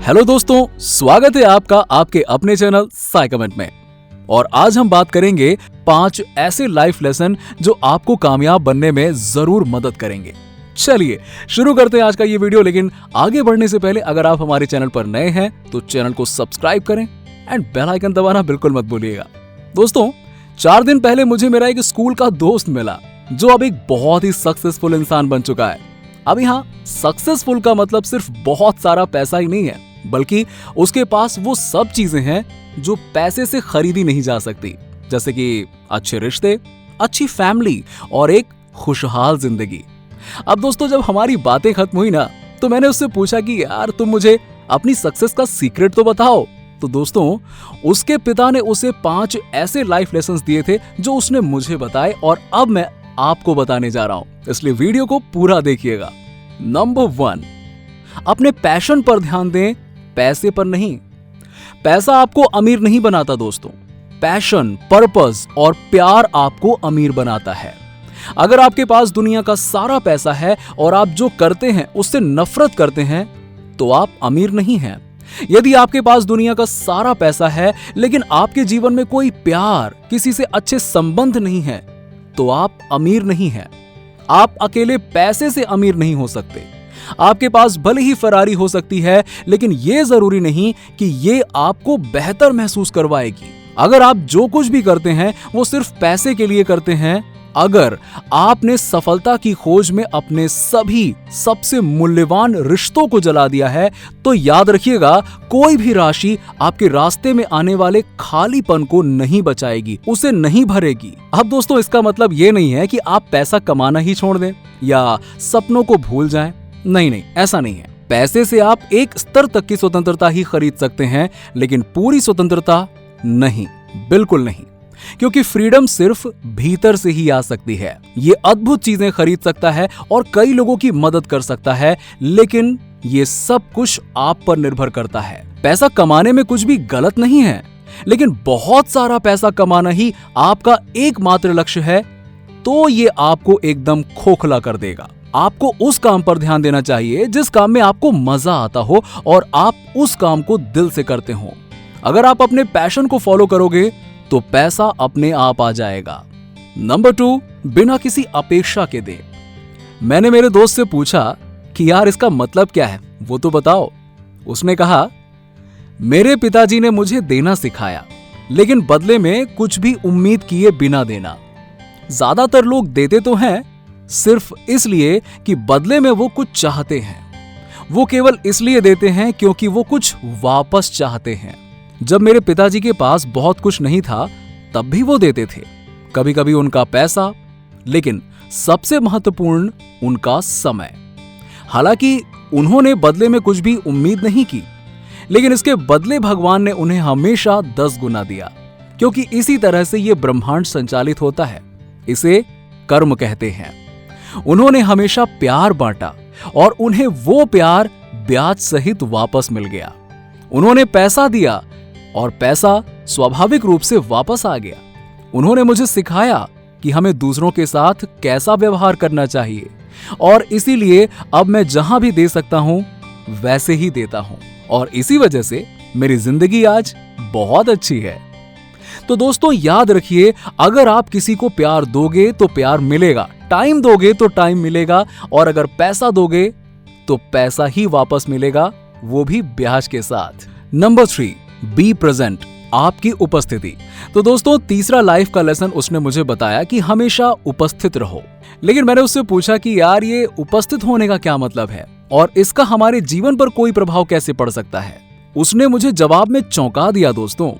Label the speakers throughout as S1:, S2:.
S1: Hello दोस्तों, स्वागत है आपका आपके अपने चैनल साई कमेंट में। और आज हम बात करेंगे 5 ऐसे लाइफ लेसन जो आपको कामयाब बनने में जरूर मदद करेंगे। चलिए शुरू करते हैं आज का ये वीडियो। लेकिन आगे बढ़ने से पहले अगर आप हमारे चैनल पर नए हैं तो चैनल को सब्सक्राइब करें एंड बेल आइकन दबाना बिल्कुल मत भूलिएगा। दोस्तों, 4 दिन पहले मुझे मेरा एक स्कूल का दोस्त मिला जो अब एक बहुत ही सक्सेसफुल इंसान बन चुका है। अब यहाँ सक्सेसफुल का मतलब सिर्फ बहुत सारा पैसा ही नहीं है, बल्कि उसके पास वो सब चीजें हैं जो पैसे से खरीदी नहीं जा सकती, जैसे कि अच्छे रिश्ते, अच्छी फैमिली और एक खुशहाल जिंदगी। अब दोस्तों, जब हमारी बातें खत्म हुई ना, तो मैंने उससे पूछा कि यार तुम मुझे अपनी सक्सेस का सीक्रेट तो बताओ। तो दोस्तों, उसके पिता ने उसे 5 ऐसे लाइफ लेसन्स दिए थे जो उसने मुझे बताए और अब मैं आपको बताने जा रहा हूं, इसलिए वीडियो को पूरा देखिएगा। नंबर 1, अपने पैशन पर ध्यान दें, पैसे पर नहीं। पैसा आपको अमीर नहीं बनाता दोस्तों, पैशन, पर्पस और प्यार आपको अमीर बनाता है। अगर आपके पास दुनिया का सारा पैसा है और आप जो करते हैं उससे नफरत करते हैं तो आप अमीर नहीं हैं। यदि आपके पास दुनिया का सारा पैसा है लेकिन आपके जीवन में कोई प्यार, किसी से अच्छे संबंध नहीं है तो आप अमीर नहीं हैं। आप अकेले पैसे से अमीर नहीं हो सकते। आपके पास भले ही फरारी हो सकती है, लेकिन यह जरूरी नहीं कि ये आपको बेहतर महसूस करवाएगी। अगर आप जो कुछ भी करते हैं वो सिर्फ पैसे के लिए करते हैं, अगर आपने सफलता की खोज में अपने सभी सबसे मूल्यवान रिश्तों को जला दिया है, तो याद रखिएगा, कोई भी राशि आपके रास्ते में आने वाले खालीपन को नहीं बचाएगी, उसे नहीं भरेगी। अब दोस्तों, इसका मतलब ये नहीं है कि आप पैसा कमाना ही छोड़ दें या सपनों को भूल जाएं। नहीं, ऐसा नहीं है। पैसे से आप एक स्तर तक की स्वतंत्रता ही खरीद सकते हैं, लेकिन पूरी स्वतंत्रता नहीं, बिल्कुल नहीं। क्योंकि फ्रीडम सिर्फ भीतर से ही आ सकती है। ये अद्भुत चीजें खरीद सकता है और कई लोगों की मदद कर सकता है, लेकिन ये सब कुछ आप पर निर्भर करता है। पैसा कमाने में कुछ भी गलत नहीं है, लेकिन बहुत सारा पैसा कमाना ही आपका एकमात्र लक्ष्य है तो ये आपको एकदम खोखला कर देगा। आपको उस काम पर ध्यान देना चाहिए जिस काम में आपको मजा आता हो और आप उस काम को दिल से करते हो। अगर आप अपने पैशन को फॉलो करोगे तो पैसा अपने आप आ जाएगा। नंबर 2, बिना किसी अपेक्षा के दे। मैंने मेरे दोस्त से पूछा कि यार इसका मतलब क्या है, वो तो बताओ। उसने कहा, मेरे पिताजी ने मुझे देना सिखाया, लेकिन बदले में कुछ भी उम्मीद किए बिना देना। ज्यादातर लोग देते तो हैं सिर्फ इसलिए कि बदले में वो कुछ चाहते हैं। वो केवल इसलिए देते हैं क्योंकि वो कुछ वापस चाहते हैं। जब मेरे पिताजी के पास बहुत कुछ नहीं था तब भी वो देते थे, कभी कभी उनका पैसा, लेकिन सबसे महत्वपूर्ण उनका समय। हालांकि उन्होंने बदले में कुछ भी उम्मीद नहीं की, लेकिन इसके बदले भगवान ने उन्हें हमेशा 10 गुना दिया, क्योंकि इसी तरह से ये ब्रह्मांड संचालित होता है। इसे कर्म कहते हैं। उन्होंने हमेशा प्यार बांटा और उन्हें वो प्यार ब्याज सहित वापस मिल गया। उन्होंने पैसा दिया और पैसा स्वाभाविक रूप से वापस आ गया। उन्होंने मुझे सिखाया कि हमें दूसरों के साथ कैसा व्यवहार करना चाहिए, और इसीलिए अब मैं जहां भी दे सकता हूं वैसे ही देता हूं, और इसी वजह से मेरी जिंदगी आज बहुत अच्छी है। तो दोस्तों, याद रखिए, अगर आप किसी को प्यार दोगे तो प्यार मिलेगा, टाइम दोगे तो टाइम मिलेगा, और अगर पैसा दोगे तो पैसा ही वापस मिलेगा, वो भी ब्याज के साथ। नंबर 3, बी प्रेजेंट, आपकी उपस्थिति। तो दोस्तों, तीसरा लाइफ का लेसन उसने मुझे बताया कि हमेशा उपस्थित रहो। लेकिन मैंने उससे पूछा कि यार ये उपस्थित होने का क्या मतलब है और इसका हमारे जीवन पर कोई प्रभाव कैसे पड़ सकता है। उसने मुझे जवाब में चौंका दिया दोस्तों।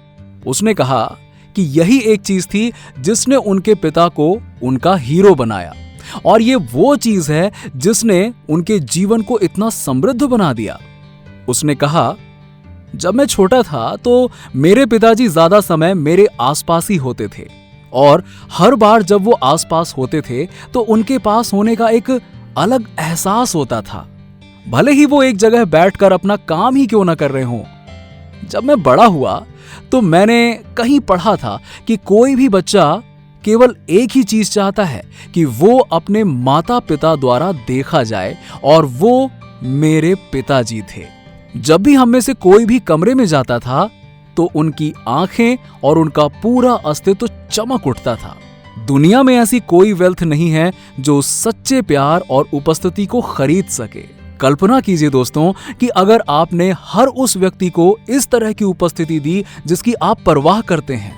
S1: उसने कहा कि यही एक चीज थी जिसने उनके पिता को उनका हीरो बनाया, और ये वो चीज है जिसने उनके जीवन को इतना समृद्ध बना दिया। उसने कहा, जब मैं छोटा था तो मेरे पिताजी ज्यादा समय मेरे आसपास ही होते थे, और हर बार जब वो आसपास होते थे तो उनके पास होने का एक अलग एहसास होता था, भले ही वो एक जगह बैठकर अपना काम ही क्यों ना कर रहे हों। जब मैं बड़ा हुआ तो मैंने कहीं पढ़ा था कि कोई भी बच्चा केवल एक ही चीज चाहता है कि वो अपने माता पिता द्वारा देखा जाए, और वो मेरे पिताजी थे। जब भी हम में से कोई भी कमरे में जाता था तो उनकी आंखें और उनका पूरा अस्तित्व चमक उठता था। दुनिया में ऐसी कोई वेल्थ नहीं है जो सच्चे प्यार और उपस्थिति को खरीद सके। कल्पना कीजिए दोस्तों कि अगर आपने हर उस व्यक्ति को इस तरह की उपस्थिति दी जिसकी आप परवाह करते हैं।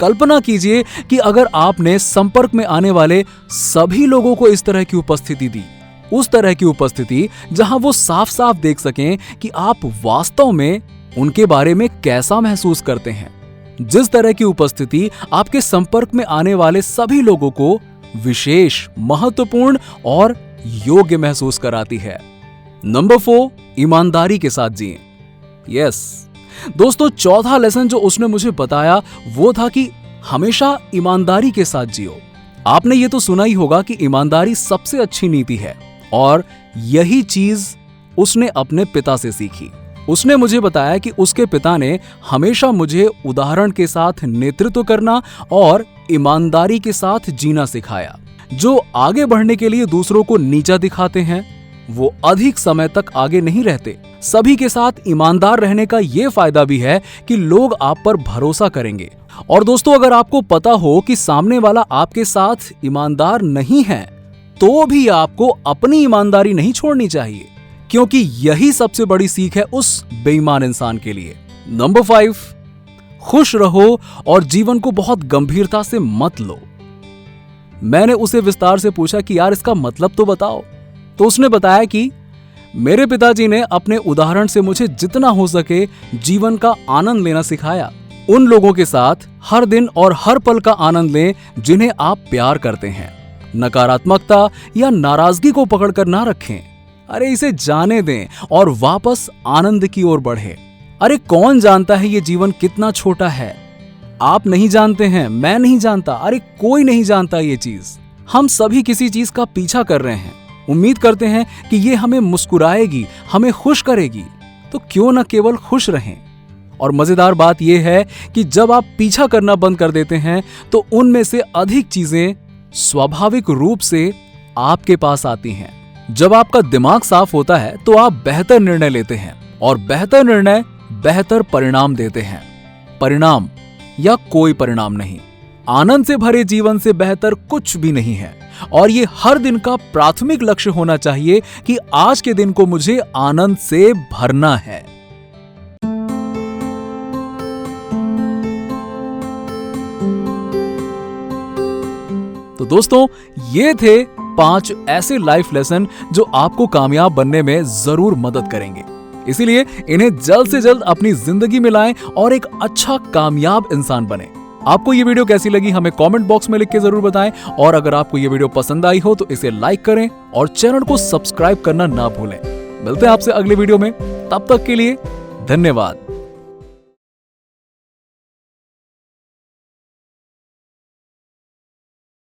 S1: कल्पना कीजिए कि अगर आपने संपर्क में आने वाले सभी लोगों को इस तरह की उपस्थिति दी, उस तरह की उपस्थिति जहां वो साफ साफ देख सकें कि आप वास्तव में उनके बारे में कैसा महसूस करते हैं। जिस तरह की उपस्थिति आपके संपर्क में आने वाले सभी लोगों को विशेष, महत्वपूर्ण और योग्य महसूस कराती है। नंबर 4, ईमानदारी के साथ जिएं। यस दोस्तों, चौथा लेसन जो उसने मुझे बताया वो था कि हमेशा ईमानदारी के साथ जियो। आपने ये तो सुना ही होगा कि ईमानदारी सबसे अच्छी नीति है और यही चीज उसने अपने पिता से सीखी। उसने मुझे बताया कि उसके पिता ने हमेशा मुझे उदाहरण के साथ नेतृत्व करना और ईमानदारी के साथ जीना सिखाया। जो आगे बढ़ने के लिए दूसरों को नीचा दिखाते हैं वो अधिक समय तक आगे नहीं रहते। सभी के साथ ईमानदार रहने का ये फायदा भी है कि लोग आप पर भरोसा करेंगे। और दोस्तों, अगर आपको पता हो कि सामने वाला आपके साथ ईमानदार नहीं है तो भी आपको अपनी ईमानदारी नहीं छोड़नी चाहिए, क्योंकि यही सबसे बड़ी सीख है उस बेईमान इंसान के लिए। नंबर 5, खुश रहो और जीवन को बहुत गंभीरता से मत लो। मैंने उसे विस्तार से पूछा कि यार इसका मतलब तो बताओ। तो उसने बताया कि मेरे पिताजी ने अपने उदाहरण से मुझे जितना हो सके जीवन का आनंद लेना सिखाया। उन लोगों के साथ हर दिन और हर पल का आनंद लें जिन्हें आप प्यार करते हैं। नकारात्मकता या नाराजगी को पकड़कर ना रखें। अरे इसे जाने दें और वापस आनंद की ओर बढ़े। अरे कौन जानता है ये जीवन कितना छोटा है। आप नहीं जानते हैं, मैं नहीं जानता, अरे कोई नहीं जानता ये चीज। हम सभी किसी चीज का पीछा कर रहे हैं, उम्मीद करते हैं कि ये हमें मुस्कुराएगी, हमें खुश करेगी। तो क्यों न केवल खुश रहें। और मजेदार बात यह है कि जब आप पीछा करना बंद कर देते हैं तो उनमें से अधिक चीजें स्वाभाविक रूप से आपके पास आती हैं। जब आपका दिमाग साफ होता है तो आप बेहतर निर्णय लेते हैं और बेहतर निर्णय बेहतर परिणाम देते हैं। परिणाम या कोई परिणाम नहीं। आनंद से भरे जीवन से बेहतर कुछ भी नहीं है। और ये हर दिन का प्राथमिक लक्ष्य होना चाहिए कि आज के दिन को मुझे आनंद से भरना है। तो दोस्तों, ये थे 5 ऐसे लाइफ लेसन जो आपको कामयाब बनने में जरूर मदद करेंगे। इसीलिए इन्हें जल्द से जल्द अपनी जिंदगी में लाएं और एक अच्छा कामयाब इंसान बने। आपको ये वीडियो कैसी लगी हमें कमेंट बॉक्स में लिख के जरूर बताएं। और अगर आपको ये वीडियो पसंद आई हो तो इसे लाइक करें और चैनल को सब्सक्राइब करना ना भूलें। मिलते हैं आपसे अगले वीडियो में, तब तक के लिए धन्यवाद।